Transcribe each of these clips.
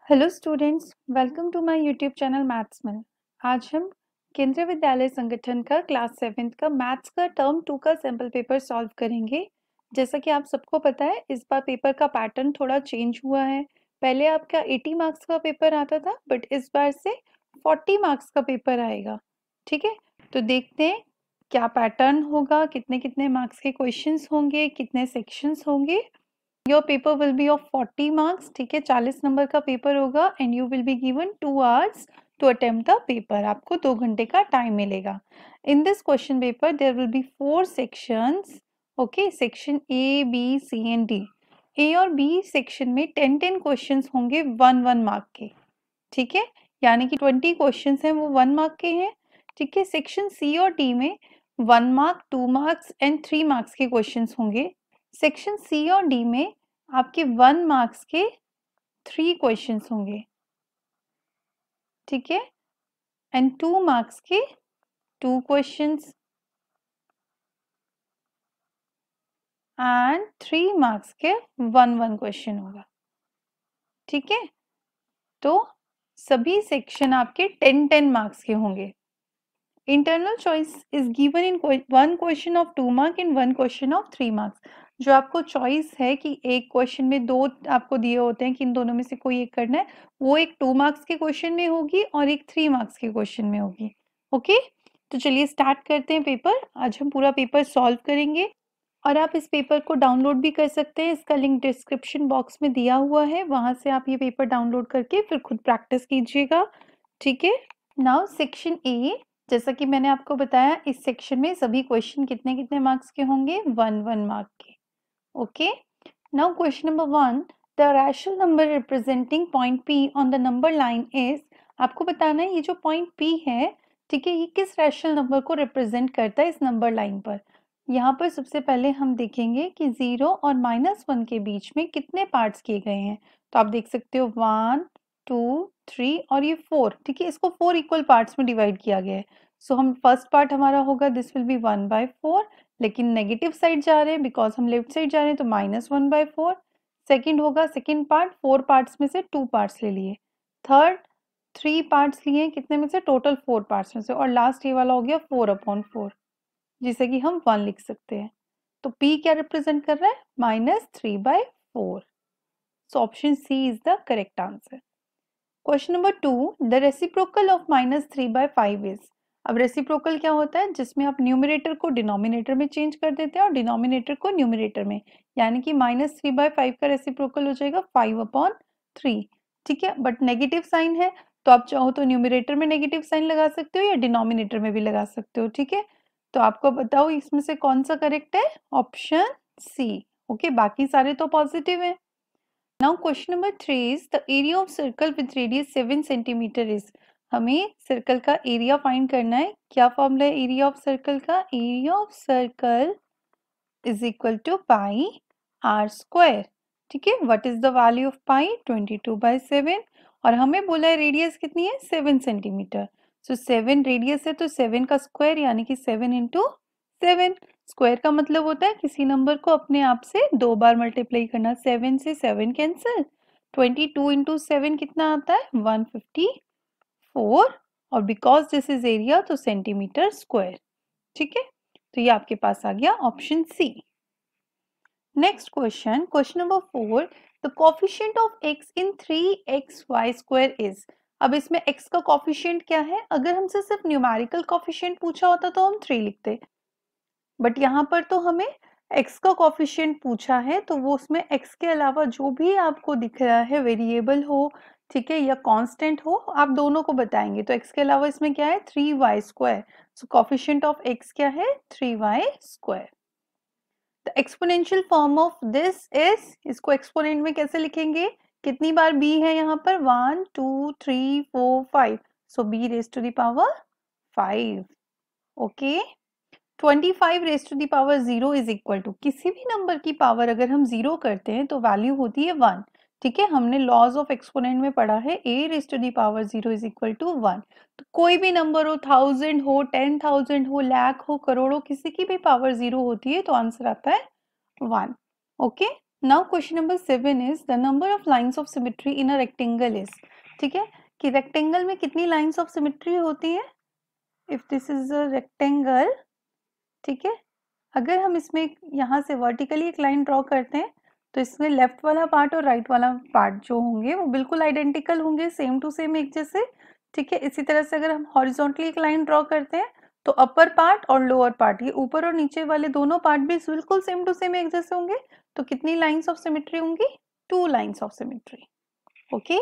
Hello students, welcome to my YouTube channel Mathsman. आज हम केंद्रीय विद्यालय संगठन का क्लास 7th का मैथ्स का टर्म 2 का सैम्पल पेपर सॉल्व करेंगे। जैसा कि आप सबको पता है, इस बार पेपर का पैटर्न थोड़ा चेंज हुआ है। पहले आपका 80 मार्क्स का पेपर आता था, बट इस बार से 40 मार्क्स का पेपर आएगा। ठीक है, तो देखते हैं क्या पैटर्न होगा, कितने कितने मार्क्स के क्वेश्चंस होंगे, कितने सेक्शंस होंगे। Your paper will be of 40 marks. ठीक है, 40 नंबर का पेपर होगा and you will be given 2 hours to attempt the paper. आपको 2 घंटे का टाइम मिलेगा। In this question paper there will be 4 sections. Okay, section A B C and D. A और बी सेक्शन में 10 क्वेश्चंस होंगे 1 mark के। ठीक है, यानी कि 20 क्वेश्चंस हैं वो 1 मार्क के हैं। ठीक है, सेक्शन सी और डी में 1 मार्क, 2 मार्क्स एंड 3 मार्क्स के क्वेश्चंस होंगे। सेक्शन सी और डी में आपके 1 मार्क्स के 3 क्वेश्चंस होंगे। ठीक है, एंड 2 मार्क्स के 2 क्वेश्चंस एंड 3 मार्क्स के 1 क्वेश्चन होगा। ठीक है, तो सभी सेक्शन आपके 10 मार्क्स के होंगे। Internal choice is given in 1 question of 2 mark and 1 question of 3 marks. जो आपको चॉइस है कि एक क्वेश्चन में 2 आपको दिए होते हैं कि इन दोनों में से कोई एक करना है, वो एक 2 मार्क्स के क्वेश्चन में होगी और एक 3 मार्क्स के क्वेश्चन में होगी। ओके, तो चलिए स्टार्ट करते हैं पेपर। आज हम पूरा पेपर सॉल्व करेंगे और आप इस पेपर को डाउनलोड भी कर सकते हैं। इसका लिंक डिस्क्रिप्शन बॉक्स में दिया हुआ है, वहां से आप ये पेपर डाउनलोड करके फिर खुद प्रैक्टिस कीजिएगा। ठीक है, नाउ सेक्शन ए। जैसा कि मैंने आपको बताया, इस सेक्शन में सभी क्वेश्चन कितने कितने मार्क्स के होंगे, 1 मार्क के। Okay, now question number 1, the rational number representing point P on the number line is. आपको बताना है ये जो पॉइंट पी है, ठीक है, ये किस रैशनल नंबर को रिप्रेजेंट करता है इस नंबर लाइन पर। यहाँ पर सबसे पहले हम देखेंगे कि 0 और -1 के बीच में कितने पार्ट्स किए गए हैं। तो आप देख सकते हो 1 2 3 और ये 4। ठीक है, इसको 4 इक्वल पार्ट्स में डिवाइड किया गया है। सो हम फर्स्ट पार्ट हमारा होगा दिस विल बी 1/4, लेकिन नेगेटिव साइड जा रहे हैं बिकॉज हम लेफ्ट साइड जा रहे हैं, तो -1/4। सेकेंड होगा सेकेंड पार्ट, 4 पार्ट्स में से 2 पार्ट्स ले लिए। थर्ड 3 पार्ट्स लिए कितने में से, टोटल 4 पार्ट्स में से। और लास्ट ये वाला हो गया 4/4, जिसे कि हम 1 लिख सकते हैं। तो P क्या रिप्रेजेंट कर रहा है, -3/4। So option C is the correct answer. Question number 2, the reciprocal of -3/5 is. अब रेसिप्रोकल क्या होता है, जिसमें आप न्यूमरेटर को डिनोमिनेटर में चेंज कर देते हैं और डिनोमिनेटर को न्यूमरेटर में। यानी कि -3/5 का रेसिप्रोकल हो जाएगा 5/3। ठीक है, बट नेगेटिव साइन है, तो आप चाहो तो न्यूमरेटर में नेगेटिव साइन लगा सकते हो या डिनोमिनेटर में भी लगा सकते हो। ठीक है, तो आपको बताओ इसमें से कौन सा करेक्ट है, ऑप्शन सी। ओके, बाकी सारे तो पॉजिटिव है। Now question number 3 is the area of circle with radius 7 centimeter is। हमें सर्कल का एरिया फाइंड करना है। क्या फॉर्मूला है एरिया ऑफ सर्कल का, area of circle is equal to pi are square. ठीक है, what is the value of pi, 22/7। और हमें बोला है रेडियस कितनी है, 7 सेंटीमीटर। सो 7 रेडियस है तो 7 का स्क्वायर यानी कि 7 इंटू 7। स्क्वायर का मतलब होता है किसी नंबर को अपने आप से 2 बार मल्टीप्लाई करना। 7 से 7 कैंसिल, 22 इंटू 7 कितना आता है, 154। और बिकॉज दिस इज एरिया तो सेंटीमीटर स्क्वायर। ठीक है, तो ये आपके पास आ गया option C. Next question, question number 4, the coefficient of x in 3xy² is. अब इसमें x का कोफिशिएंट क्या है, अगर हमसे सिर्फ न्यूमेरिकल कोफिशिएंट पूछा होता तो हम 3 लिखते, बट यहाँ पर तो हमें x का कोफिशिएंट पूछा है, तो वो उसमें x के अलावा जो भी आपको दिख रहा है, वेरिएबल हो, ठीक है, या कांस्टेंट हो, आप दोनों को बताएंगे। तो x के अलावा इसमें क्या है, 3y²। So coefficient of x क्या है, 3y²। The exponential form of this is, इसको एक्सपोनेंट में कैसे लिखेंगे, कितनी बार b है यहाँ पर, 1 2 3 4 5। So b raise to the power 5। Okay, 25 raise to the power 0 is equal to, किसी भी नंबर की पावर अगर हम 0 करते हैं तो वैल्यू होती है 1। ठीक है, हमने लॉज ऑफ एक्सपोनेंट में पढ़ा है, a raise to the power 0 is equal to 1। तो कोई भी नंबर हो, 1000 हो, 10,000 हो, लाख हो, करोड़ों, किसी की भी पावर 0 होती है तो आंसर आता है 1। Okay, now question number 7 is the number of lines of symmetry in a rectangle is, ठीक है, कि रेक्टेंगल में कितनी लाइंस ऑफ सिमेट्री होती है। If this is a rectangle, ठीक है, अगर हम इसमें यहाँ से वर्टिकली एक लाइन ड्रॉ करते हैं तो इसमें लेफ्ट वाला पार्ट और राइट वाला पार्ट जो होंगे वो बिल्कुल आइडेंटिकल होंगे, सेम टू सेम एक जैसे, ठीक है। इसी तरह से अगर हम हॉरिजॉन्टली एक लाइन ड्रॉ करते हैं तो अपर पार्ट और लोअर पार्ट, ये ऊपर और नीचे वाले दोनों पार्ट भी बिल्कुल सेम टू सेम एक जैसे होंगे। तो कितनी लाइंस ऑफ सिमेट्री होंगी, 2 lines of symmetry. Okay,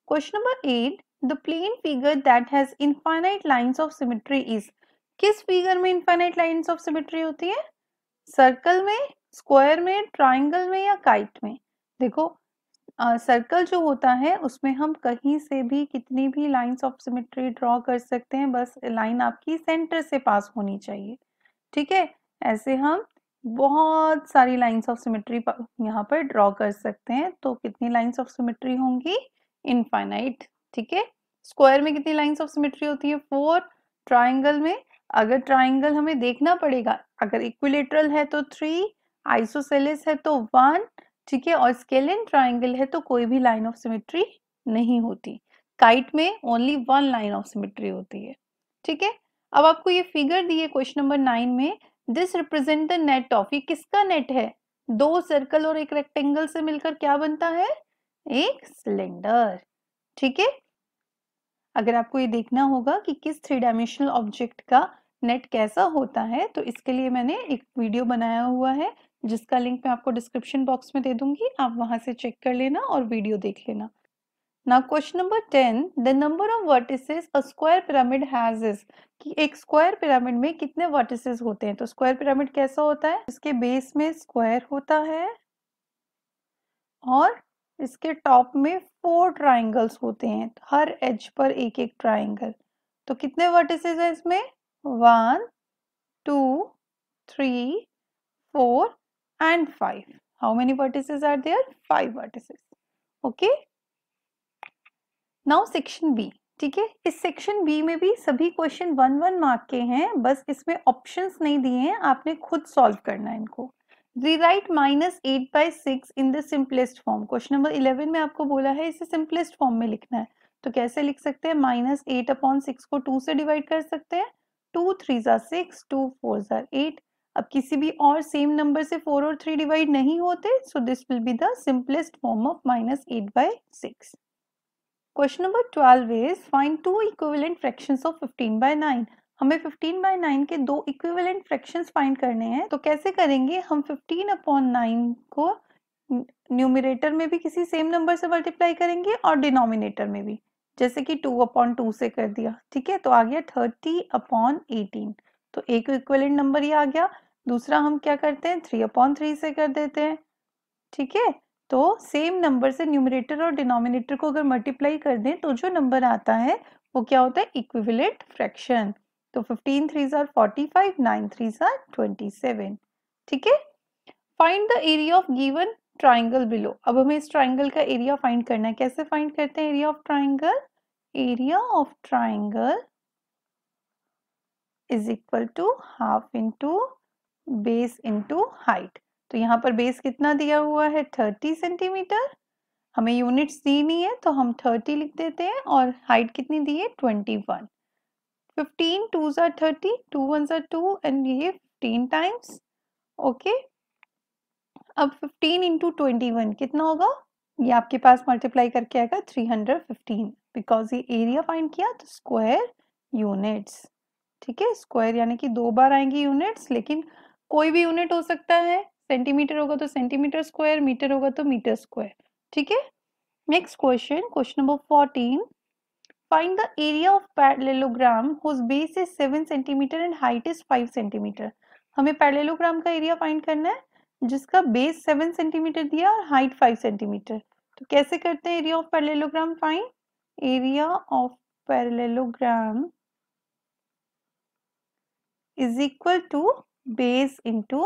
question number 8, the plane figure that has infinite lines of symmetry is, किस फिगर में इनफाइनाइट लाइंस ऑफ सिमेट्री होती है, सर्कल में, स्क्वायर में, ट्राइंगल में या काइट में। देखो सर्कल जो होता है उसमें हम कहीं से भी कितनी भी लाइंस ऑफ सिमेट्री ड्रॉ कर सकते हैं, बस लाइन आपकी सेंटर से पास होनी चाहिए, ठीक है। ऐसे हम बहुत सारी लाइंस ऑफ सिमेट्री यहाँ पर ड्रॉ कर सकते हैं। तो कितनी लाइंस ऑफ सिमेट्री होंगी, इनफाइनाइट, ठीक है। स्क्वायर में कितनी लाइंस ऑफ सिमेट्री होती है, 4। ट्राइंगल में, अगर ट्राइंगल हमें देखना पड़ेगा, अगर इक्विलेटरल है तो 3, आइसोसेलेस है तो 1, ठीक है, और स्केलिन ट्राइंगल है तो कोई भी लाइन ऑफ सिमेट्री नहीं होती। काइट में ओनली 1 लाइन ऑफ सिमेट्री होती है, ठीक है। अब आपको ये फिगर दी है क्वेश्चन नंबर 9 में, this represent the net of, ये किसका नेट है, 2 सर्कल और एक रेक्टेंगल से मिलकर क्या बनता है, एक सिलेंडर, ठीक है। अगर आपको ये देखना होगा कि किस 3 डायमेंशनल ऑब्जेक्ट का नेट कैसा होता है तो इसके लिए मैंने एक वीडियो बनाया हुआ है जिसका लिंक मैं आपको डिस्क्रिप्शन बॉक्स में दे दूंगी, आप वहां से चेक कर लेना और वीडियो देख लेना। Now question number 10, the number of vertices a square pyramid has is, कि एक स्क्वायर पिरामिड में कितने वर्टिसेस होते हैं। तो स्क्वायर पिरामिड कैसा होता है, इसके बेस में स्क्वायर होता है और इसके टॉप में 4 ट्राइंगल्स होते हैं, हर एज पर एक एक ट्राइंगल। तो कितने वर्टिसेस हैं इसमें, 1 2 3 4 and 5. How many vertices are there, 5 vertices. Okay, now section B, ठीक है। इस सेक्शन बी में भी सभी क्वेश्चन 1-1 मार्क के हैं, बस इसमें ऑप्शंस नहीं दिए हैं, आपने खुद सॉल्व करना है इनको। Rewrite -8/6 in the simplest form, question number 11 में आपको बोला है इसे सिंपलेस्ट फॉर्म में लिखना है। तो कैसे लिख सकते हैं, -8/6 को 2 से डिवाइड कर सकते हैं, 2 3 6, 2 4 8। अब किसी भी और सेम नंबर से 4 और 3 डिवाइड नहीं होते, so this will be the simplest form of -8/6। Question number 12 is find 2 equivalent fractions of 15/9। हमें 15/9 के 2 इक्विवेलेंट फ्रैक्शंस फाइंड करने हैं। तो कैसे करेंगे, हम 15/9 को न्यूमरेटर में भी किसी सेम नंबर से मल्टीप्लाई करेंगे और डिनोमिनेटर में भी, जैसे कि 2/2 से कर दिया, ठीक है। तो आ गया 30/18। तो एक इक्विवेलेंट नंबर ये आ गया। दूसरा हम क्या करते हैं, 3/3 से कर देते हैं, ठीक है। तो सेम नंबर से न्यूमरेटर और डिनोमिनेटर को अगर मल्टीप्लाई कर दें तो जो नंबर आता है वो क्या होता है, इक्विवेलेंट फ्रैक्शन। तो 15 3s are 45, 9 3s are 27, ठीक है। Find the area of given triangle below. अब हमें इस ट्राइंगल का एरिया फाइंड करना है। कैसे फाइंड करते हैं area of triangle, area of triangle is equal to half into base into height. तो यहाँ पर बेस कितना दिया हुआ है, 30 सेंटीमीटर, हमें यूनिट्स दी नहीं है तो हम 30 लिख देते हैं, और हाइट कितनी दी है, 21। 15 2s are 30, 2 1s are 2 and ये 15 टाइम्स, ओके। अब 15 इंटू 21 कितना होगा, ये आपके पास मल्टीप्लाई करके आएगा 315, बिकॉज ये एरिया फाइंड किया तो स्क्वायर यूनिट्स, ठीक है। स्क्वायर यानी कि 2 बार आएंगी यूनिट्स, लेकिन कोई भी यूनिट हो सकता है, सेंटीमीटर होगा तो सेंटीमीटर स्क्वायर, मीटर होगा तो मीटर स्क्वायर, ठीक है। Next question, question number 14, find the area of parallelogram whose base is 7 centimetre and height is 5 centimetre. हमें पैरेललोग्राम का एरिया फाइंड करना है जिसका बेस 7 सेंटीमीटर दिया और हाइट 5 सेंटीमीटर। तो कैसे करते हैं area of parallelogram find, area of parallelogram is equal to base into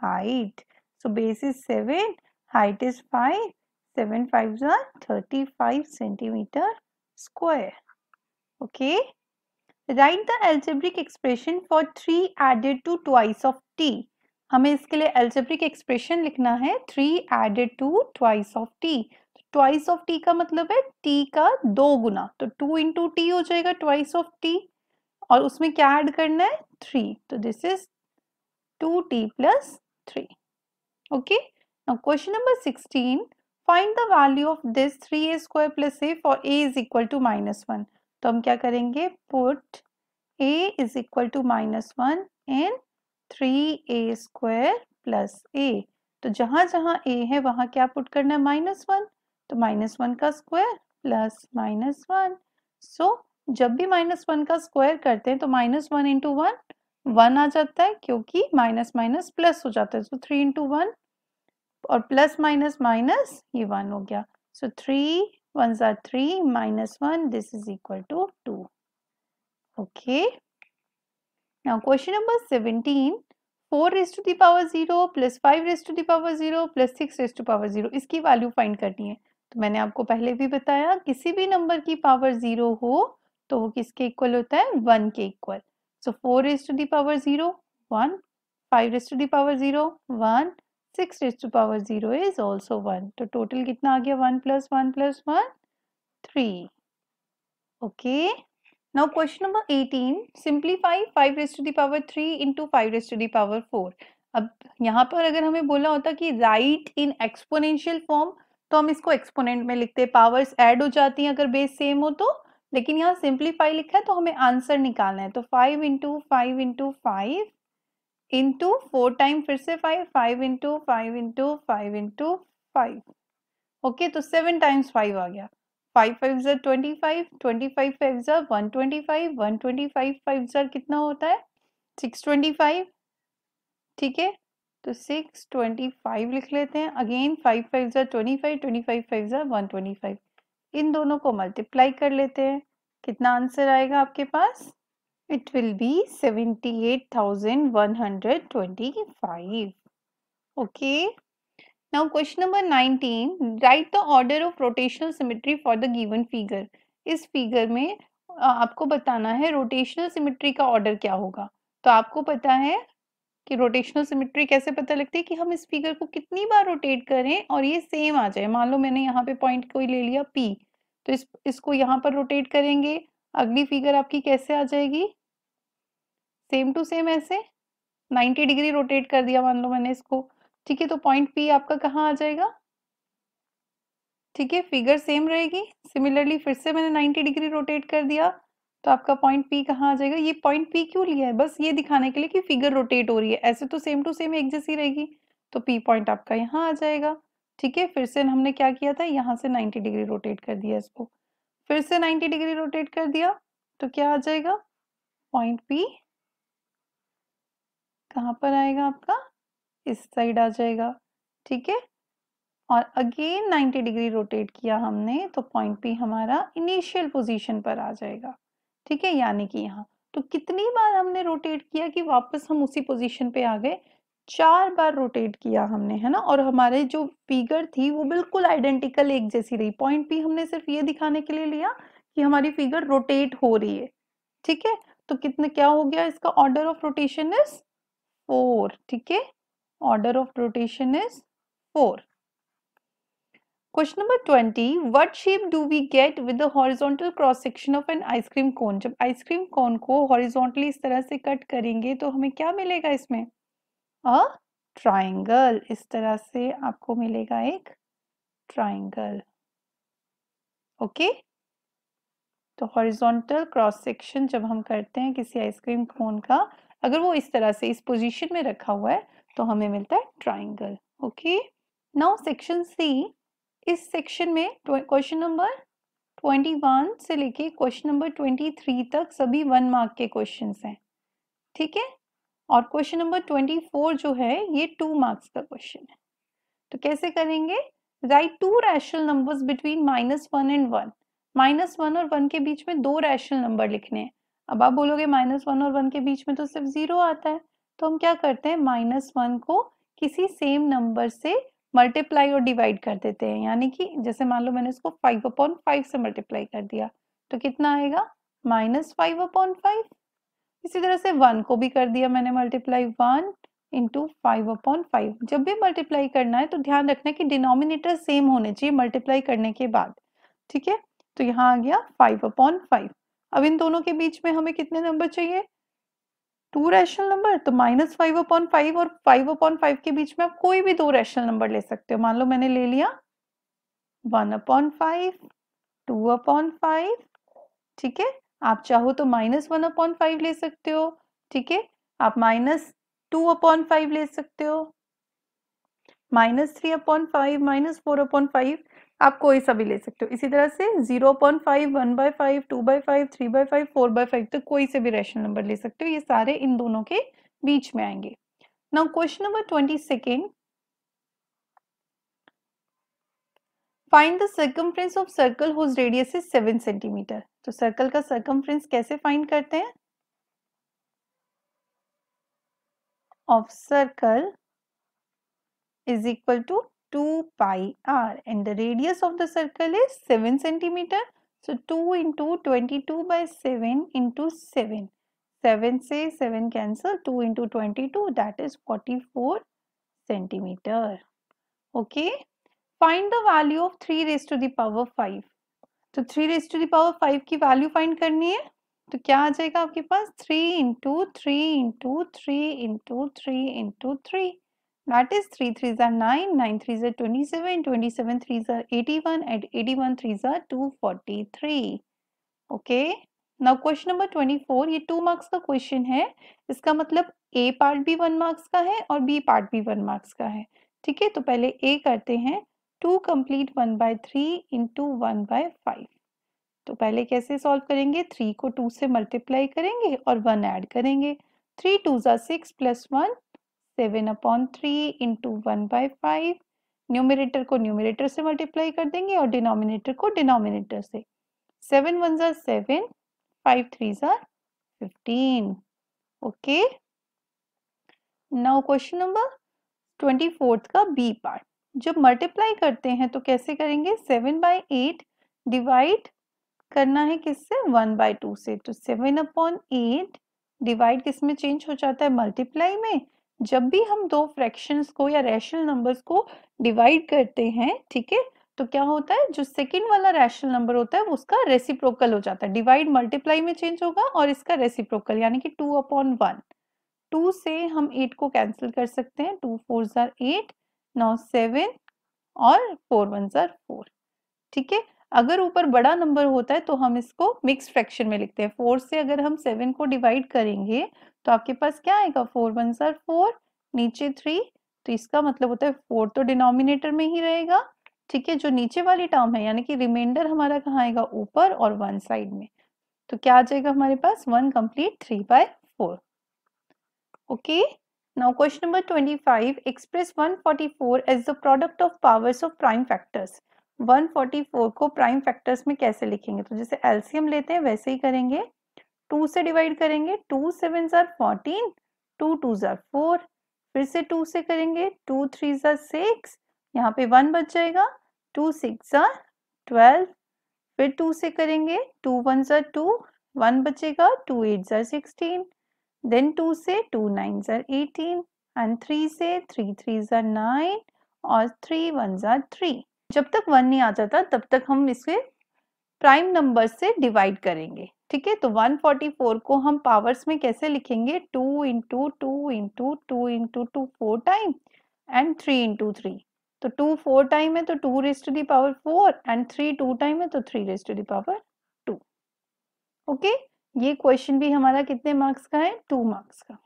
height. So base is 7, height is 5, 7 5s are 35 centimeter square. Okay. Write the algebraic expression for 3 added to twice of t. हमें इसके लिए algebraic expression लिखना है 3 added to twice of t. Twice of t का मतलब है T का 2 गुना, तो 2 इंटू टी हो जाएगा ट्वाइस ऑफ टी, और उसमें क्या ऐड करना है 3, तो this is 2t plus 3. Okay, now question number 16, find the value of this 3a square plus a for a is equal to -1. तो हम क्या करेंगे, put a is equal to -1 and 3a square plus a. तो जहां जहां a है वहां क्या पुट करना है, -1, तो -1 का स्क्वायर प्लस -1. सो जब भी -1 का स्क्वायर करते हैं तो -1 इंटू 1 1 आ जाता है, क्योंकि माइनस माइनस प्लस हो जाता है, सो 3 इंटू 1 और प्लस माइनस माइनस ये 1 हो गया, so 3 1s are 3 -1, this is equal to 2. Okay, now question number 17, 4 raised to the power 0 plus 5 raised to the power 0 plus 6 raised to power 0, इसकी value find करनी है. तो मैंने आपको पहले भी बताया, किसी भी नंबर की पावर 0 हो तो वो किसके इक्वल होता है, 1 के equal. So 4 raised to the power 0 1, 5 raised to the power 0 1, 6 raised to power 0 is also 1. तो टोटल कितना आ गया, 1 plus 1 plus 1 3. Okay, now question number 18, simplify 5 raised to the power 3 into 5 raised to the power 4. अब यहाँ पर अगर हमें बोला होता कि write in exponential form, तो हम इसको एक्सपोनेंट में लिखते, पावर्स ऐड हो जाती हैं अगर बेस सेम हो तो, लेकिन यहाँ सिंप्लीफाई लिखा है तो हमें आंसर निकालना है. तो 5 इंटू 5 इंटू 5 इंटू 4 टाइम फिर से 5, 5 इंटू 5 इंटू 5 इंटू 5. ओके, तो 7 टाइम्स 5 आ गया. 5 5 ज़र 25, 25 5 ज़र 125, 125 5 ज़र कितना होता है, 625. ठीक है, तो 625 लिख लेते हैं. अगेन 5 5 ज़र 25, 25 5 ज़र 125. इन दोनों को मल्टीप्लाई कर लेते हैं, कितना आंसर आएगा आपके पास, it will be 78,125. Okay. Now question number 19, write the order of rotational symmetry for the given figure. इस फिगर में आपको बताना है रोटेशनल सिमेट्री का ऑर्डर क्या होगा. तो आपको पता है कि रोटेशनल सिमेट्री कैसे पता लगती है, कि हम इस फिगर को कितनी बार रोटेट करें और ये सेम आ जाए. मान लो मैंने यहाँ पे पॉइंट कोई ले लिया P, तो इसको यहाँ पर रोटेट करेंगे, अगली फिगर आपकी कैसे आ जाएगी, सेम टू सेम ऐसे 90 डिग्री रोटेट कर दिया मान लो मैंने इसको. ठीक है, तो पॉइंट P आपका कहाँ आ जाएगा. ठीक है, फिगर सेम रहेगी. सिमिलरली फिर से मैंने 90 डिग्री रोटेट कर दिया, तो आपका पॉइंट P कहाँ आ जाएगा. ये पॉइंट P क्यों लिया है, बस ये दिखाने के लिए कि फिगर रोटेट हो रही है, ऐसे तो सेम टू सेम एक जैसी रहेगी. तो P पॉइंट आपका यहाँ आ जाएगा. ठीक है, फिर से हमने क्या किया था, यहाँ से 90 डिग्री रोटेट कर दिया इसको, फिर से 90 डिग्री रोटेट कर दिया, तो क्या आ जाएगा, पॉइंट P कहाँ पर आएगा आपका, इस साइड आ जाएगा. ठीक है, और अगेन 90 डिग्री रोटेट किया हमने, तो पॉइंट P हमारा इनिशियल पोजीशन पर आ जाएगा. ठीक है, यानी कि यहाँ तो कितनी बार हमने रोटेट किया कि वापस हम उसी पोजीशन पे आ गए, 4 बार रोटेट किया हमने, है ना. और हमारे जो फिगर थी वो बिल्कुल आइडेंटिकल एक जैसी रही. पॉइंट P हमने सिर्फ ये दिखाने के लिए लिया कि हमारी फिगर रोटेट हो रही है. ठीक है, तो कितने क्या हो गया, इसका ऑर्डर ऑफ रोटेशन इज 4. ठीक है, order of rotation is 4. Question number 20, what shape do we get with the horizontal cross section of an ice cream cone? जब आइसक्रीम कोन को horizontally इस तरह से कट करेंगे तो हमें क्या मिलेगा इसमें, अ ट्राइंगल. इस तरह से आपको मिलेगा एक ट्राइंगल. ओके, तो हॉरिजॉन्टल क्रॉस सेक्शन जब हम करते हैं किसी आइसक्रीम कोन का, अगर वो इस तरह से इस पोजीशन में रखा हुआ है तो हमें मिलता है triangle. Okay, now section C. इस सेक्शन में क्वेश्चन नंबर 21 से लेके क्वेश्चन नंबर 23 तक सभी 1 मार्क के क्वेश्चंस हैं. ठीक है, और क्वेश्चन नंबर 24 जो है ये 2 मार्क्स का क्वेश्चन है. तो कैसे करेंगे, right 2 rational numbers between -1 and 1. -1 और 1 के बीच में 2 रैशनल नंबर लिखने हैं. अब आप बोलोगे -1 और 1 के बीच में तो सिर्फ 0 आता है, तो हम क्या करते हैं, -1 को किसी सेम नंबर से मल्टीप्लाई और डिवाइड कर देते हैं. यानी कि जैसे मान लो मैंने इसको 5/5 से मल्टीप्लाई कर दिया, तो कितना आएगा, -5/5. इसी तरह से 1 को भी कर दिया मैंने मल्टीप्लाई, 1 इंटू 5/5। जब भी मल्टीप्लाई करना है तो ध्यान रखना कि डिनोमिनेटर सेम होने चाहिए मल्टीप्लाई करने के बाद, ठीक है। तो यहाँ आ गया 5/5। अब इन दोनों के बीच में हमें कितने नंबर चाहिए, 2 रैशनल नंबर। तो -5/5 और 5/5 के बीच में आप कोई भी 2 रैशनल नंबर ले सकते हो। मान लो मैंने ले लिया 1/5, 2/5, ठीक है। आप चाहो तो -1/5 ले सकते हो, ठीक है। आप -2/5 ले सकते हो, -3/5, -4/5, आप कोई सा भी ले सकते हो। इसी तरह से 0/5, 1/5, 2/5, 3/5, 4/5 तक कोई से भी रैशनल नंबर ले सकते हो। ये सारे इन दोनों के बीच में आएंगे। Now question number 22, find the circumference of circle whose radius is 7 centimeter. तो सर्कल का सर्कमफ्रेंस कैसे फाइंड करते हैं, of circle is equal to 2 pi r and the radius of the circle is 7 centimeter. So 2 into 22 by 7 into 7. 7 से 7 cancel, 2 into 22 that is 44 centimeter. Okay. Find the value of 3 raised to the power 5. तो 3 raised to the power 5 की value find करनी है। तो क्या आ जाएगा आपके पास 3 into 3 into 3 into 3 into 3. That is 3 3s are 9, 9 3s are 27, 27 3s are 81 and 81 3s are 243. Okay. Now question number 24, ये 2 मार्क्स का क्वेश्चन है। इसका मतलब A पार्ट भी 1 मार्क्स का है और B पार्ट भी 1 मार्क्स का है, ठीक है। तो पहले A करते हैं, 2 complete 1/3 into 1/5। तो पहले कैसे सॉल्व करेंगे, 3 को 2 से मल्टीप्लाई करेंगे और 1 ऐड करेंगे। 3 2s are 6 plus 1 7/3 into 1/5। Numerator को न्यूमरेटर से मल्टीप्लाई कर देंगे और डिनोमिनेटर को डिनोमिनेटर से। 7 1s are 7, 5 3s are 15। Okay. Now question number 24 का बी पार्ट, जब मल्टीप्लाई करते हैं तो कैसे करेंगे, 7/8 डिवाइड करना है किससे, 1/2 से। तो 7/8 डिवाइड किस में चेंज हो जाता है, मल्टीप्लाई में। जब भी हम दो फ्रैक्शंस को या रैशनल नंबर्स को डिवाइड करते हैं, ठीक है, तो क्या होता है, जो सेकंड वाला रैशनल नंबर होता है उसका रेसिप्रोकल हो जाता है। डिवाइड मल्टीप्लाई में चेंज होगा और इसका रेसिप्रोकल यानी कि 2/1। 2 से हम 8 को कैंसिल कर सकते हैं, 2 4s are 8, now 7 और 4 1s are 4, ठीक है। अगर ऊपर बड़ा नंबर होता है तो हम इसको मिक्स फ्रैक्शन में लिखते हैं। 4 से अगर हम 7 को डिवाइड करेंगे तो आपके पास क्या आएगा, 4 1s are 4, नीचे 3, तो इसका मतलब होता है 4 तो डिनोमिनेटर में ही रहेगा, ठीक है। जो नीचे वाली टर्म है यानी कि रिमाइंडर हमारा कहाँ आएगा, ऊपर और 1 साइड में। तो क्या आ जाएगा हमारे पास 1 complete 3/4। Okay. Now question number 25, express 144 as the product of powers of prime factors. 144 को प्राइम फैक्टर्स में कैसे लिखेंगे, तो जैसे एलसीएम लेते हैं वैसे ही करेंगे। 2 से डिवाइड करेंगे, 2 7s are 14, 2 2s are 4, फिर से 2 से करेंगे, 2 3s are 6, यहाँ पे 1 बच जाएगा, 2 6s are 12, फिर 2 से करेंगे, 2 1s are 2, 1 बचेगा, 2 8s are 16, देन 2 से 2 9s are 18 एंड 3 से 3 3s are 9 और 3 1s are 3। जब तक 1 नहीं आ जाता तब तक हम इसे प्राइम नंबर से डिवाइड करेंगे, ठीक है। तो 144 को हम पावर्स में कैसे लिखेंगे, 2 into 2 into 2 into 2 4 time and 3 into 3। तो 2 4 टाइम है तो 2 raise to the power 4 and 3 2 time है तो 3 raise to the power 2। Okay. ये क्वेश्चन भी हमारा कितने मार्क्स का है, 2 मार्क्स का।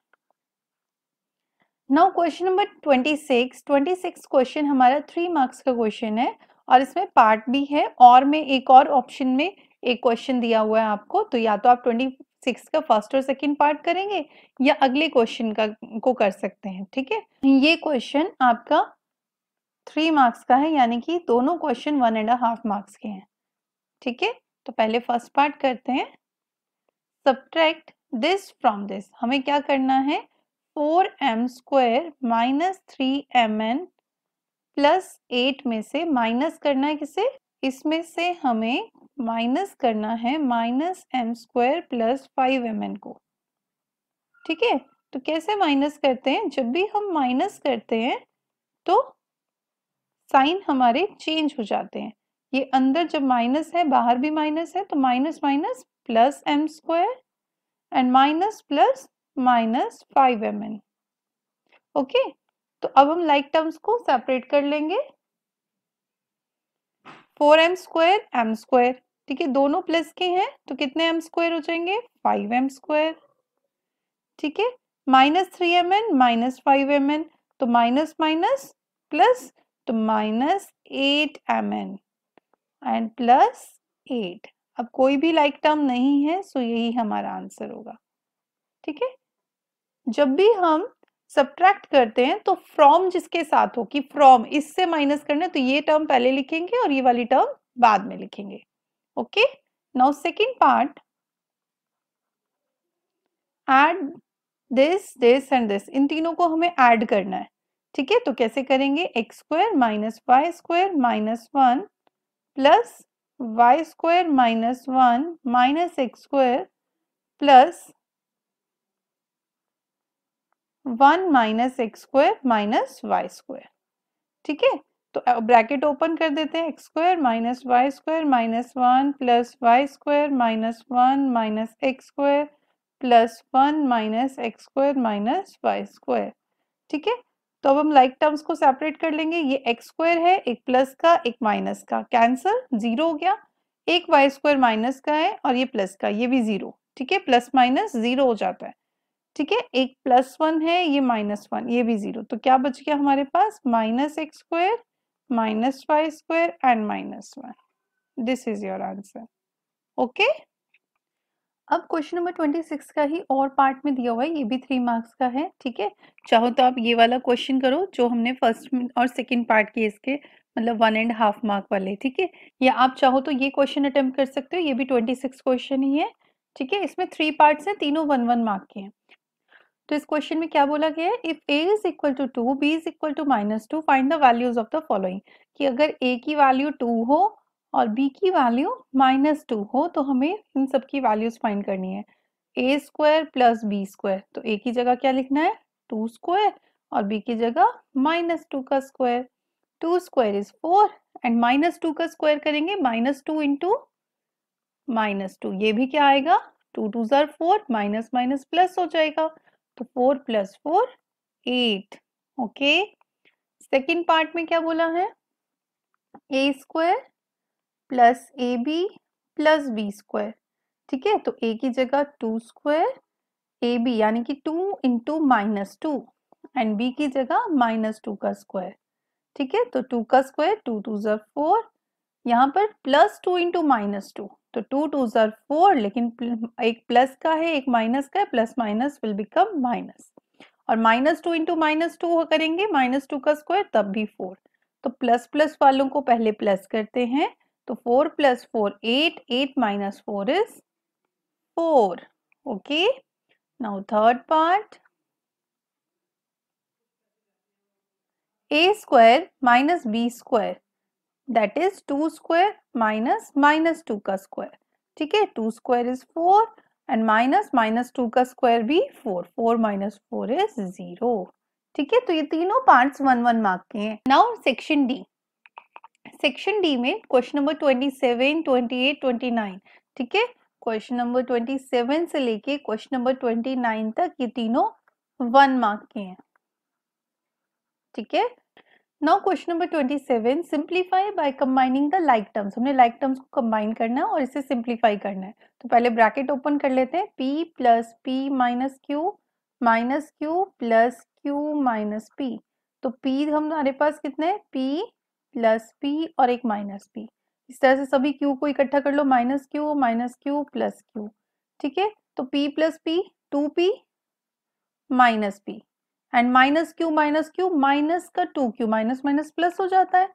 नाउ क्वेश्चन नंबर 26 क्वेश्चन हमारा 3 मार्क्स का क्वेश्चन है और इसमें पार्ट भी है और में एक और ऑप्शन में एक क्वेश्चन दिया हुआ है आपको। तो या तो आप 26 का फर्स्ट और सेकंड पार्ट करेंगे या अगले क्वेश्चन का को कर सकते हैं, ठीक है। ये क्वेश्चन आपका 3 मार्क्स का है यानी कि दोनों क्वेश्चन 1.5 मार्क्स के हैं, ठीक है। तो पहले फर्स्ट पार्ट करते हैं, सब्ट्रैक्ट दिस फ्रॉम दिस। हमें क्या करना है, 4m² माइनस 3mn प्लस 8 में से माइनस करना है किसे, इसमें से हमें माइनस करना है -m² प्लस 5mn को, ठीक है। तो कैसे माइनस करते हैं? जब भी हम माइनस करते हैं तो साइन हमारे चेंज हो जाते हैं। ये अंदर जब माइनस है, बाहर भी माइनस है, तो minus minus plus M square and minus plus minus 5mn। Okay, तो अब हम लाइक टर्म्स को सेपरेट कर लेंगे। 4m स्क्वायर एम स्क्वायर, ठीक है, दोनों प्लस के हैं तो कितने m स्क्वायर हो जाएंगे? 5m square. ठीक है, माइनस 3mn माइनस 5mn, तो माइनस माइनस प्लस, तो माइनस 8mn एंड प्लस 8। अब कोई भी लाइक टर्म नहीं है, सो यही हमारा आंसर होगा। ठीक है, जब भी हम सब्ट्रैक्ट करते हैं तो फ्रॉम जिसके साथ हो, कि फ्रॉम इससे माइनस करना है, तो ये टर्म पहले लिखेंगे और ये वाली टर्म बाद में लिखेंगे। Okay, now second part, add this and this, इन तीनों को हमें ऐड करना है। ठीक है, तो कैसे करेंगे? X square minus Y square minus 1 plus Y square minus 1 minus x square plus 1 minus x square minus Y square. ठीक है, तो ब्रैकेट ओपन कर देते हैं। X square minus Y square minus 1 plus Y square minus 1 minus x square plus 1 minus x square minus Y square. ठीक है, तो अब हम लाइक टर्म्स को सेपरेट कर लेंगे। ये एक्स स्क्वायर है, एक प्लस का एक माइनस का, कैंसल, जीरो हो गया। एक वाई स्क्वायर माइनस का है और ये प्लस का, ये भी जीरो। ठीक है, प्लस माइनस जीरो हो जाता है। ठीक है, एक प्लस 1 है, ये माइनस 1, ये भी जीरो, तो क्या बच गया हमारे पास? Minus x square minus Y square and minus 1। This is your answer. Okay, अब क्वेश्चन नंबर 26 का ही और पार्ट में दिया हुआ है, ये भी 3 मार्क्स का है। ठीक है, चाहो तो आप ये वाला क्वेश्चन करो जो हमने फर्स्ट और सेकंड पार्ट किए इसके, मतलब 1.5 मार्क वाले। ठीक है, या आप चाहो तो ये क्वेश्चन अटेम्प्ट कर सकते हो, ये भी 26 क्वेश्चन ही है। ठीक है, इसमें 3 पार्ट्स हैं, तीनों 1-1 मार्क के हैं। तो इस क्वेश्चन में क्या बोला गया है? If a is equal to 2, b is equal to -2, find the values of the following. कि अगर a की वैल्यू 2 हो और b की वैल्यू -2 हो, तो हमें इन सब की वैल्यूज फाइंड करनी है। a square plus B square, तो a की जगह क्या लिखना है? 2 स्क्वायर, और b की जगह -2 का स्क्वायर। 2 स्क्वायर इज 4 एंड -2 का स्क्वायर करेंगे, -2 इंटू -2, ये भी क्या आएगा? 2 2 जार 4, माइनस माइनस प्लस हो जाएगा, तो 4 प्लस 4 8। ओके, सेकेंड पार्ट में क्या बोला है? A square plus a b plus B square. ठीक है, तो ए की जगह 2 स्क्वायर, ए बी यानी कि 2 इंटू -2 एंड बी की जगह -2 का स्क्वायर। ठीक है, तो 2 का स्क्वायर, 2 2 जार 4, यहाँ पर प्लस 2 इंटू -2, तो 2 2 जार 4, लेकिन एक प्लस का है एक माइनस का है, plus minus will become minus, और -2 इंटू -2 करेंगे, -2 का स्क्वायर तब भी 4। तो प्लस प्लस वालों को पहले प्लस करते हैं, तो 4 plus 4 8, 8 minus 4 is 4। Okay, now third part, a square minus B square, that is 2 square minus -2 का स्क्वायर। ठीक है, 2 स्क्वायर इज 4 एंड माइनस -2 का स्क्वायर भी 4, 4 माइनस 4 इज 0। ठीक है, तो ये तीनों पार्ट्स 1-1 मार्क के हैं। Now section D, section D में क्वेश्चन नंबर 27, 28, 29। ठीक है, क्वेश्चन नंबर 27 से लेके क्वेश्चन नंबर 29 तक ये तीनों 1 मार्क के हैं। ठीक है, now question number 27, simplify by combining the like terms. हमने लाइक टर्म्स को कंबाइन करना है और इसे सिंप्लीफाई करना है। तो पहले ब्रैकेट ओपन कर लेते हैं, p plus p minus Q plus q minus p। तो p हमारे पास कितने हैं? p प्लस p और एक माइनस p। इस तरह से सभी q को इकट्ठा कर लो, माइनस q प्लस q। ठीक है, तो p plus p 2p minus p and minus Q minus का 2q, माइनस माइनस प्लस हो जाता है,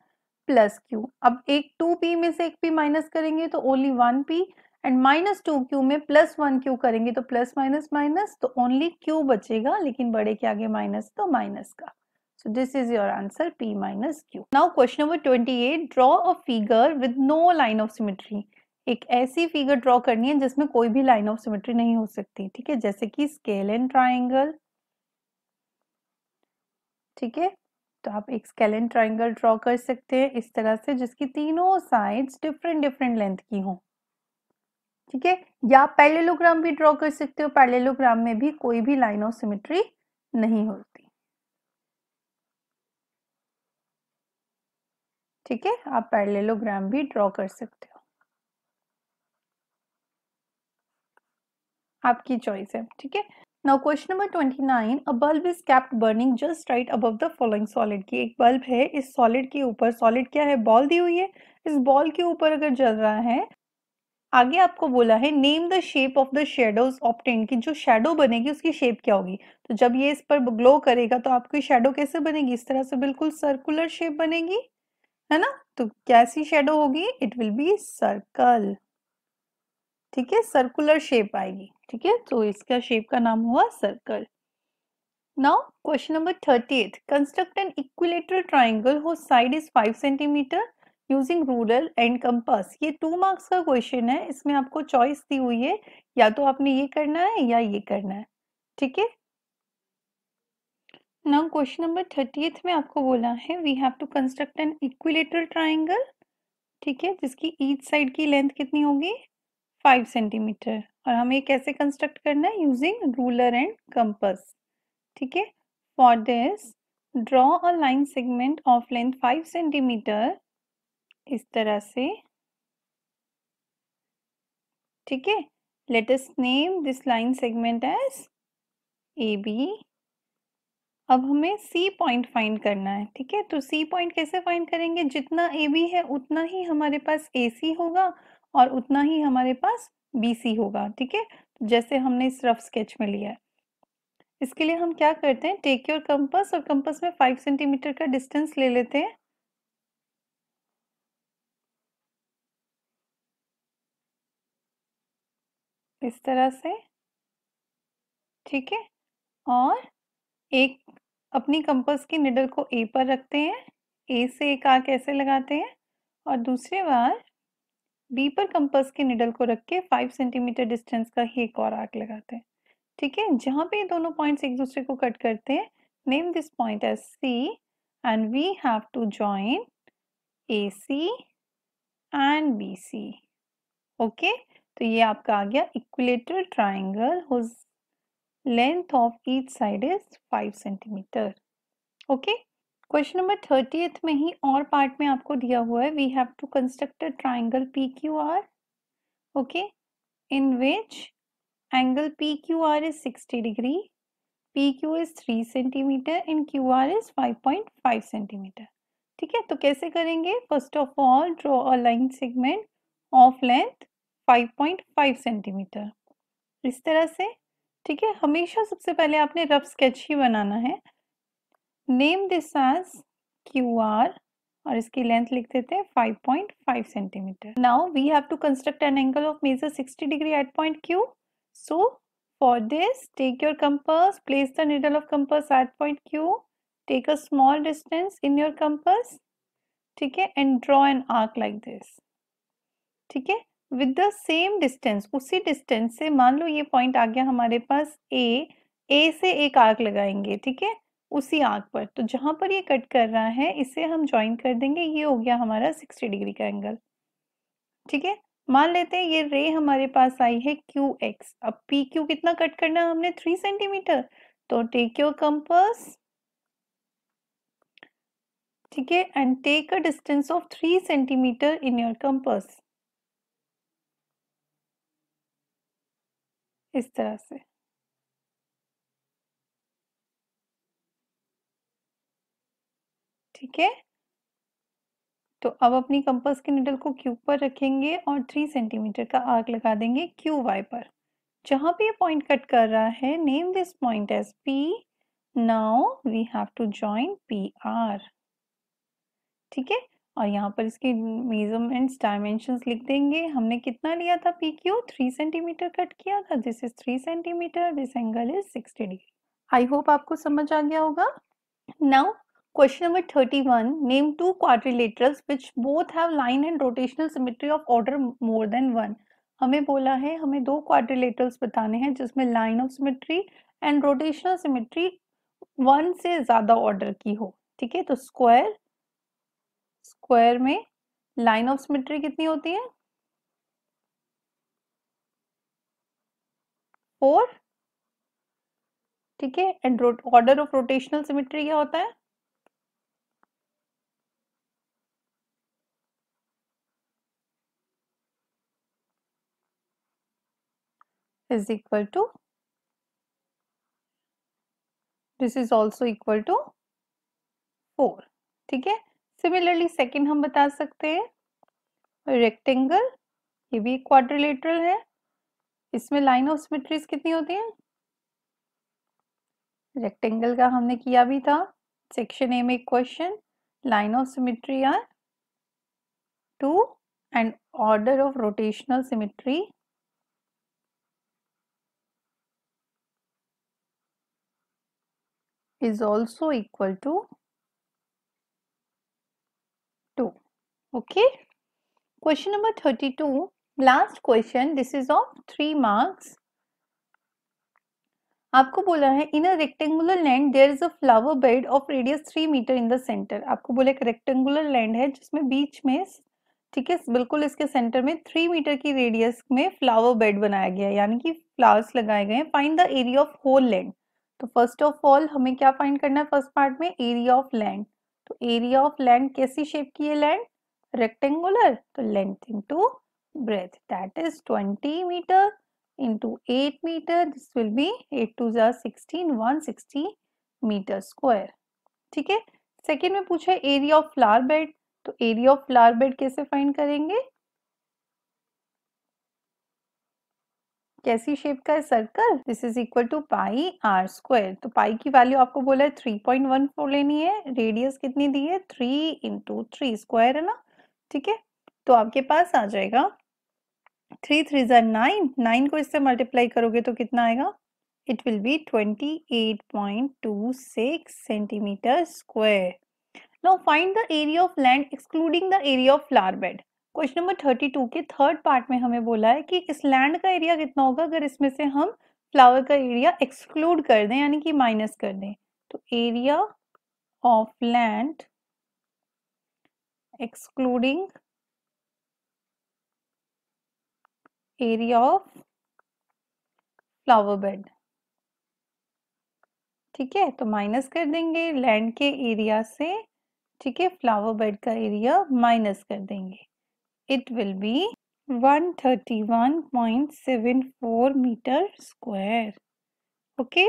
प्लस q। अब एक 2p में से एक p माइनस करेंगे तो only 1p, and minus 2q में प्लस 1q करेंगे तो प्लस माइनस माइनस, तो ओनली q बचेगा, लेकिन बड़े के आगे माइनस, तो माइनस का। So this is your answer, p minus q। Now question number 28, draw a figure with no line of symmetry. एक ऐसी फिगर ड्रॉ करनी है जिसमें कोई भी लाइन ऑफ सिमेट्री नहीं हो सकती। ठीक है, जैसे कि स्केल एंड ट्राइंगल, ठीक है, तो आप एक स्केलेन ट्राइंगल ड्रॉ कर सकते हैं इस तरह से, जिसकी तीनों साइड्स डिफरेंट डिफरेंट लेंथ की हों। ठीक है, या पैरेललोग्राम भी ड्रॉ कर सकते हो, पैरेललोग्राम में भी कोई भी लाइन ऑफ सिमेट्री नहीं होती। ठीक है, आप पैरेललोग्राम भी ड्रॉ कर सकते हो, आपकी चॉइस है। ठीक है, now question number 29, a bulb is kept burning just right above the following solid. की एक बल्ब है, इस सॉलिड के ऊपर, सॉलिड क्या है, बॉल दी हुई है, इस बॉल के ऊपर अगर जल रहा है, आगे आपको बोला है name the shape of the shadows obtained, की जो शेडो बनेगी उसकी शेप क्या होगी। तो जब ये इस पर ग्लो करेगा तो आपकी शेडो कैसे बनेगी, इस तरह से बिल्कुल सर्कुलर शेप बनेगी, है ना। तो कैसी शेडो होगी, इट विल बी सर्कल। ठीक है, सर्कुलर शेप आएगी। ठीक है, तो इसका शेप का नाम हुआ circle. Now question number 30, construct an equilateral triangle whose side is 5 centimeter using ruler and compass. ये 2 मार्क्स का क्वेश्चन है, इसमें आपको चॉइस दी हुई है, या तो आपने ये करना है या ये करना है। ठीक है, नाउ क्वेश्चन नंबर 30 में आपको बोला है we have to construct an equilateral triangle. ठीक है, जिसकी ईच साइड की लेंथ कितनी होगी, 5 सेंटीमीटर, और हमें कैसे कंस्ट्रक्ट करना है, यूजिंग रूलर एंड कंपास। ठीक है, for this draw a line segment of length 5 centimeter, इस तरह से। ठीक है, let us name this line segment as A B. अब हमें सी पॉइंट फाइंड करना है। ठीक है, तो सी पॉइंट कैसे फाइंड करेंगे, जितना ए बी है उतना ही हमारे पास ए सी होगा और उतना ही हमारे पास बी सी होगा। ठीक है, जैसे हमने इस रफ स्केच में लिया है। इसके लिए हम क्या करते हैं, टेक योर कंपास, और कंपास में 5 सेंटीमीटर का डिस्टेंस ले लेते हैं। इस तरह से। ठीक है, और एक अपनी कंपास की निडल को ए पर रखते हैं, ए से एक आर्क ऐसे लगाते हैं, और दूसरी बार बी पर कंपास की निडल को रख के 5 सेंटीमीटर डिस्टेंस का ही एक और आर्क लगाते हैं। ठीक है, जहां पे दोनों पॉइंट्स एक दूसरे को कट करते हैं, name this point as C and we have to join A C and B C. Okay, तो ये आपका आ गया equilateral triangle whose length of each side is 5 centimeter. Okay, question number 30th में ही और पार्ट में आपको दिया हुआ है we have to construct a triangle P Q R. Okay, in which angle P Q R is 60 degree, P Q is 3 centimeter and Q R is 5.5 centimeter. ठीक है, तो कैसे करेंगे, first of all draw a line segment of length 5.5 centimeter, इस तरह से। ठीक है, हमेशा सबसे पहले आपने रफ स्केच ही बनाना है। Name this as Q R, और इसकी लेंथ लिख देते हैं 5.5 centimeter. Now we have to construct an angle of measure 60 degree at point Q. So for this take your compass, place the needle of compass at point Q, take a small distance in your compass. ठीक है, and draw an arc like this. ठीक है, with the same distance, उसी distance से, मान लो ये point आ गया हमारे पास ए से एक आर्क लगाएंगे। ठीक है, उसी आर्क पर, तो जहां पर ये कट कर रहा है इसे हम ज्वाइन कर देंगे, ये हो गया हमारा 60 डिग्री का एंगल। ठीक है, मान लेते हैं ये रे हमारे पास आई है क्यू एक्स। अब पी क्यू कितना कट करना है हमने, 3 सेंटीमीटर, तो टेक योर कंपास। ठीक है, and take a distance of 3 centimeter in your compass, इस तरह से। ठीक है, तो अब अपनी कंपास की निडल को क्यू पर रखेंगे और 3 सेंटीमीटर का आर्क लगा देंगे क्यू वाई पर। जहां पे ये पॉइंट कट कर रहा है, name this point as P. Now we have to join P R. ठीक है, और यहाँ पर इसके मेजरमेंट्स, डायमेंशंस लिख देंगे। हमने कितना लिया था, पी क्यू 3 सेंटीमीटर कट किया था, this is 3 centimetre, this angle is 60 degree. I hope आपको समझ आ गया होगा। Now, question number 31. Name two quadrilaterals which both have line and rotational symmetry of order more than one. हमें बोला है हमें दो quadrilaterals बताने हैं जिसमें line of symmetry and rotational symmetry 1 से ज़्यादा ऑर्डर की हो, ठीक है। तो स्क्वायर में लाइन ऑफ सिमेट्री कितनी होती है? 4, ठीक है। And order of rotational symmetry क्या होता है? Is equal to, this is also equal to 4, ठीक है। सिमिलरली सेकेंड हम बता सकते हैं, रेक्टेंगल, ये भी क्वाड्रिलेटरल है, इसमें लाइन ऑफ सिमेट्रीज कितनी होती है? रेक्टेंगल का हमने किया भी था सेक्शन ए में question, line of symmetry are 2 and order of rotational symmetry is also equal to 2. Okay, question number 32, last question, this is of 3 marks. आपको बोला है in a rectangular land there is a flower bed of radius 3 metre in the centre. आपको बोला एक rectangular land है जिसमें बीच में, ठीक है, बिल्कुल इसके सेंटर में 3 मीटर की रेडियस में फ्लावर बेड बनाया गया है, यानी कि फ्लावर्स लगाए गए हैं। Find the area of whole land. तो फर्स्ट ऑफ ऑल हमें क्या फाइंड करना है? फर्स्ट पार्ट में एरिया ऑफ लैंड। तो एरिया ऑफ लैंड कैसी शेप की है लैंड? रेक्टेंगुलर, तो length into breadth, that is 20 meter into 8 meter, this will be 8 to 16, 160 meter square, ठीक है। सेकेंड में पूछा है एरिया ऑफ फ्लावर बेड, तो एरिया ऑफ फ्लावर बेड कैसे फाइंड करेंगे? कैसी शेप का है? Circle, this is equal to pi are square. तो पाई की वैल्यू आपको बोला है 3.14 लेनी है, रेडियस कितनी दी है? 3 into 3 स्क्वायर है ना, ठीक है। तो आपके पास आ जाएगा 3 3 9, 9 को इससे मल्टीप्लाई करोगे तो कितना आएगा? It will be 28.26 centimeter square. Now find the area of land excluding the area of flower bed. Question number 32 के थर्ड पार्ट में हमें बोला है कि इस लैंड का एरिया कितना होगा अगर इसमें से हम फ्लावर का एरिया एक्सक्लूड कर दें, यानी कि माइनस कर दें। तो area of land excluding area of flower bed, ठीक है। तो माइनस कर देंगे लैंड के एरिया से, ठीक है, फ्लावर बेड का एरिया माइनस कर देंगे। It will be 131.74 meter square. Okay,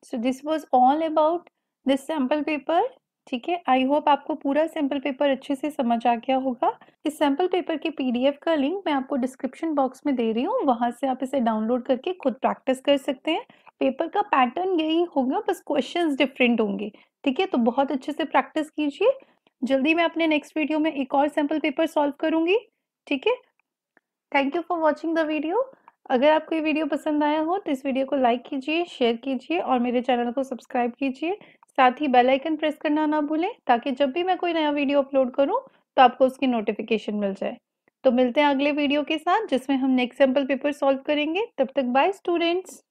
so this was all about this sample paper, ठीक है। आई होप आपको पूरा सैम्पल पेपर अच्छे से समझ आ गया होगा। इस सैम्पल पेपर के पीडीएफ का लिंक मैं आपको डिस्क्रिप्शन बॉक्स में दे रही हूँ, वहां से आप इसे डाउनलोड करके खुद प्रैक्टिस कर सकते हैं। पेपर का पैटर्न यही होगा, बस क्वेश्चंस डिफरेंट होंगे, ठीक है। तो बहुत अच्छे से प्रैक्टिस कीजिए। जल्दी मैं अपने नेक्स्ट वीडियो में एक और सैम्पल पेपर सॉल्व करूंगी, ठीक है। Thank you for watching the video. अगर आपको ये वीडियो पसंद आया हो तो इस वीडियो को लाइक कीजिए, शेयर कीजिए और मेरे चैनल को सब्सक्राइब कीजिए। साथ ही बेल आइकन प्रेस करना ना भूलें, ताकि जब भी मैं कोई नया वीडियो अपलोड करूं तो आपको उसकी नोटिफिकेशन मिल जाए। तो मिलते हैं अगले वीडियो के साथ जिसमें हम नेक्स्ट सैम्पल पेपर सॉल्व करेंगे। तब तक बाय स्टूडेंट्स।